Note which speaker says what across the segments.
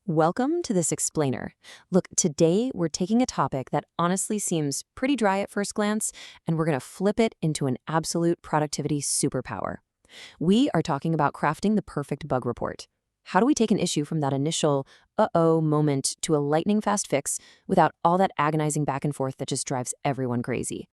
Speaker 1: Welcome to this explainer. Look, today we're taking a topic that honestly seems pretty dry at first glance, and we're going to flip it into an absolute productivity superpower. We are talking about crafting the perfect bug report. How do we take an issue from that initial uh-oh moment to a lightning-fast fix without all that agonizing back and forth that just drives everyone crazy?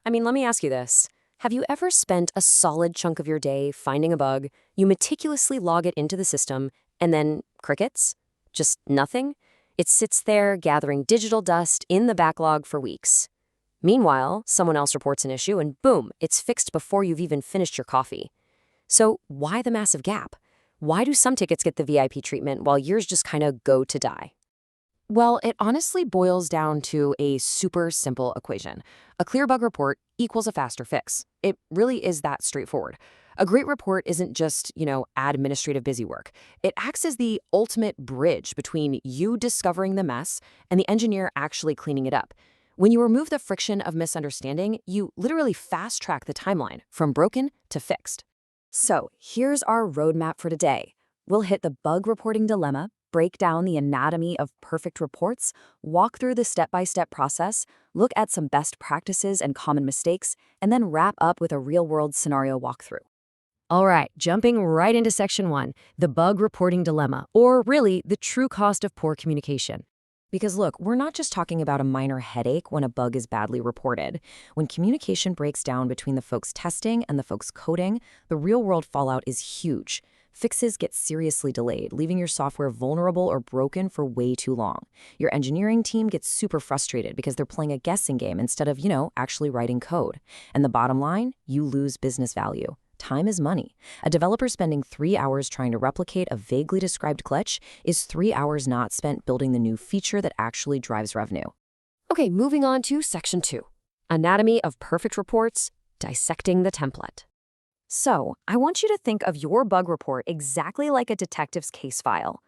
Speaker 1: I mean, let me ask you this. Have you ever spent a solid chunk of your day finding a bug, you meticulously log it into the system, and then crickets? Just nothing? It sits there gathering digital dust in the backlog for weeks. Meanwhile, someone else reports an issue and boom, it's fixed before you've even finished your coffee. So why the massive gap? Why do some tickets get the VIP treatment while yours just kind of go to die? Well, it honestly boils down to a super simple equation. A clear bug report equals a faster fix. It really is that straightforward. A great report isn't just, administrative busy work. It acts as the ultimate bridge between you discovering the mess and the engineer actually cleaning it up. When you remove the friction of misunderstanding, you literally fast-track the timeline from broken to fixed. So here's our roadmap for today. We'll hit the bug reporting dilemma, break down the anatomy of perfect reports, walk through the step-by-step process, look at some best practices and common mistakes, and then wrap up with a real-world scenario walkthrough. All right, jumping right into section 1, the bug reporting dilemma, or really the true cost of poor communication. Because look, we're not just talking about a minor headache when a bug is badly reported. When communication breaks down between the folks testing and the folks coding, the real-world fallout is huge. Fixes get seriously delayed, leaving your software vulnerable or broken for way too long. Your engineering team gets super frustrated because they're playing a guessing game instead of, actually writing code. And the bottom line, you lose business value. Time is money. A developer spending 3 hours trying to replicate a vaguely described glitch is 3 hours not spent building the new feature that actually drives revenue. Okay, moving on to section 2. Anatomy of perfect reports, dissecting the template. So, I want you to think of your bug report exactly like a detective's case file.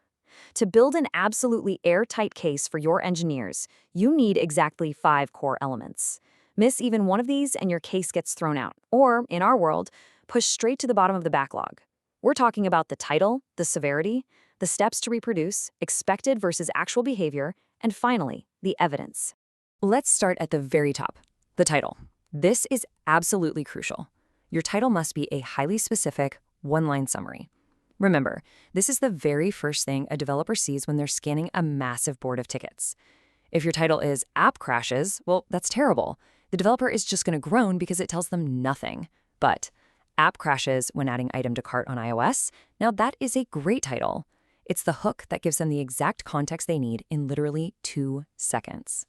Speaker 1: To build an absolutely airtight case for your engineers, you need exactly 5 core elements. Miss even one of these and your case gets thrown out, or, in our world, push straight to the bottom of the backlog. We're talking about the title, the severity, the steps to reproduce, expected versus actual behavior, and finally, the evidence. Let's start at the very top, the title. This is absolutely crucial. Your title must be a highly specific, one-line summary. Remember, this is the very first thing a developer sees when they're scanning a massive board of tickets. If your title is App Crashes, well, that's terrible. The developer is just going to groan because it tells them nothing. But App Crashes when adding item to cart on iOS, now that is a great title. It's the hook that gives them the exact context they need in literally 2 seconds.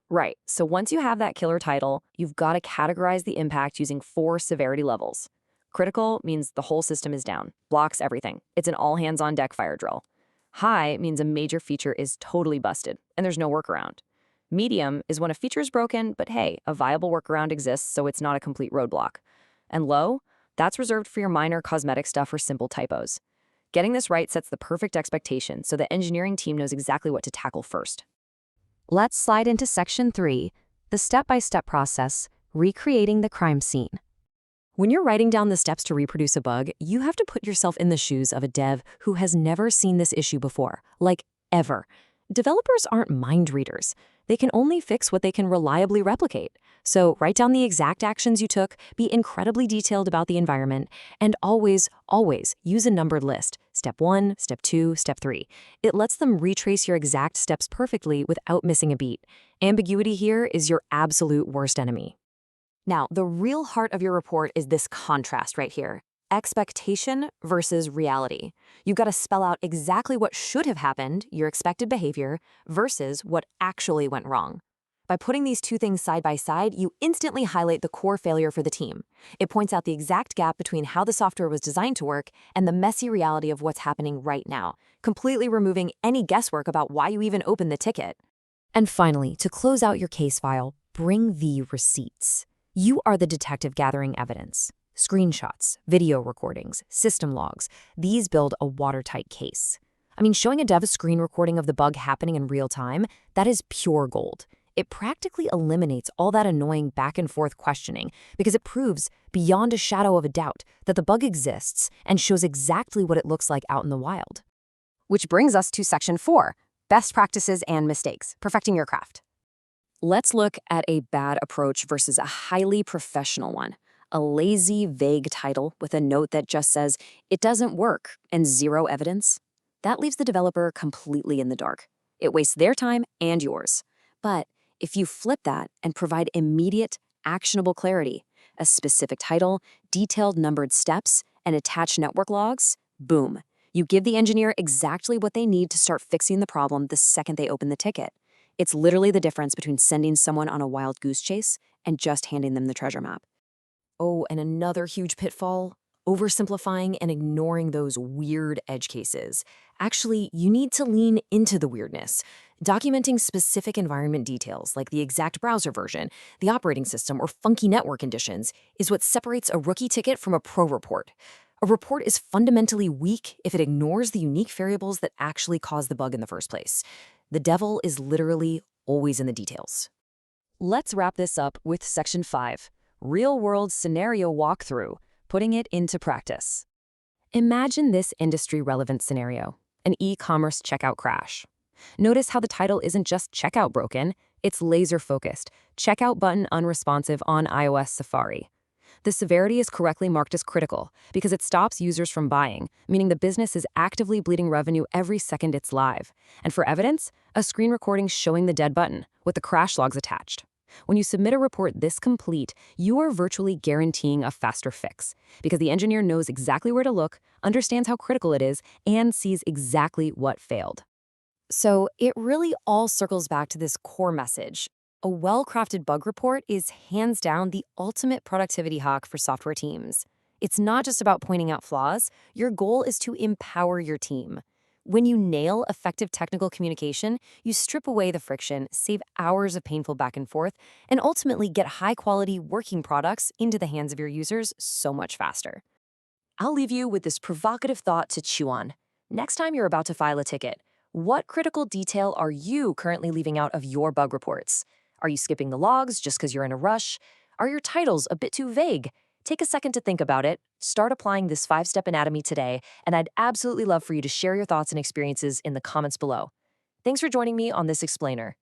Speaker 1: Right, so once you have that killer title, you've got to categorize the impact using 4 severity levels. Critical means the whole system is down, blocks everything. It's an all-hands-on-deck fire drill. High means a major feature is totally busted, and there's no workaround. Medium is when a feature is broken, but hey, a viable workaround exists, so it's not a complete roadblock. And low? That's reserved for your minor cosmetic stuff or simple typos. Getting this right sets the perfect expectation so the engineering team knows exactly what to tackle first. Let's slide into section 3, the step-by-step process, recreating the crime scene. When you're writing down the steps to reproduce a bug, you have to put yourself in the shoes of a dev who has never seen this issue before, like ever. Developers aren't mind readers. They can only fix what they can reliably replicate. So write down the exact actions you took, be incredibly detailed about the environment, and always, always use a numbered list. Step 1, Step 2, Step 3. It lets them retrace your exact steps perfectly without missing a beat. Ambiguity here is your absolute worst enemy. Now, the real heart of your report is this contrast right here. Expectation versus reality. You've got to spell out exactly what should have happened, your expected behavior, versus what actually went wrong. By putting these 2 things side by side, you instantly highlight the core failure for the team. It points out the exact gap between how the software was designed to work and the messy reality of what's happening right now, completely removing any guesswork about why you even opened the ticket. And finally, to close out your case file, bring the receipts. You are the detective gathering evidence. Screenshots, video recordings, system logs, these build a watertight case. I mean, showing a dev a screen recording of the bug happening in real time, that is pure gold. It practically eliminates all that annoying back and forth questioning because it proves beyond a shadow of a doubt that the bug exists and shows exactly what it looks like out in the wild. Which brings us to Section 4, Best Practices and Mistakes, Perfecting Your Craft. Let's look at a bad approach versus a highly professional one. A lazy, vague title with a note that just says, "It doesn't work," and zero evidence. That leaves the developer completely in the dark. It wastes their time and yours. But if you flip that and provide immediate, actionable clarity, a specific title, detailed numbered steps, and attached network logs, boom. You give the engineer exactly what they need to start fixing the problem the second they open the ticket. It's literally the difference between sending someone on a wild goose chase and just handing them the treasure map. Oh, and another huge pitfall, oversimplifying and ignoring those weird edge cases. Actually, you need to lean into the weirdness. Documenting specific environment details like the exact browser version, the operating system, or funky network conditions is what separates a rookie ticket from a pro report. A report is fundamentally weak if it ignores the unique variables that actually cause the bug in the first place. The devil is literally always in the details. Let's wrap this up with Section 5, Real-World Scenario Walkthrough, Putting It into Practice. Imagine this industry-relevant scenario, an e-commerce checkout crash. Notice how the title isn't just checkout broken, it's laser-focused, checkout button unresponsive on iOS Safari. The severity is correctly marked as critical because it stops users from buying, meaning the business is actively bleeding revenue every second it's live. And for evidence, a screen recording showing the dead button with the crash logs attached. When you submit a report this complete, you are virtually guaranteeing a faster fix because the engineer knows exactly where to look, understands how critical it is, and sees exactly what failed. So it really all circles back to this core message. A well-crafted bug report is hands down the ultimate productivity hack for software teams. It's not just about pointing out flaws. Your goal is to empower your team. When you nail effective technical communication, you strip away the friction, save hours of painful back and forth, and ultimately get high-quality working products into the hands of your users so much faster. I'll leave you with this provocative thought to chew on. Next time you're about to file a ticket, what critical detail are you currently leaving out of your bug reports? Are you skipping the logs just because you're in a rush? Are your titles a bit too vague? Take a second to think about it, start applying this 5-step anatomy today, and I'd absolutely love for you to share your thoughts and experiences in the comments below. Thanks for joining me on this explainer.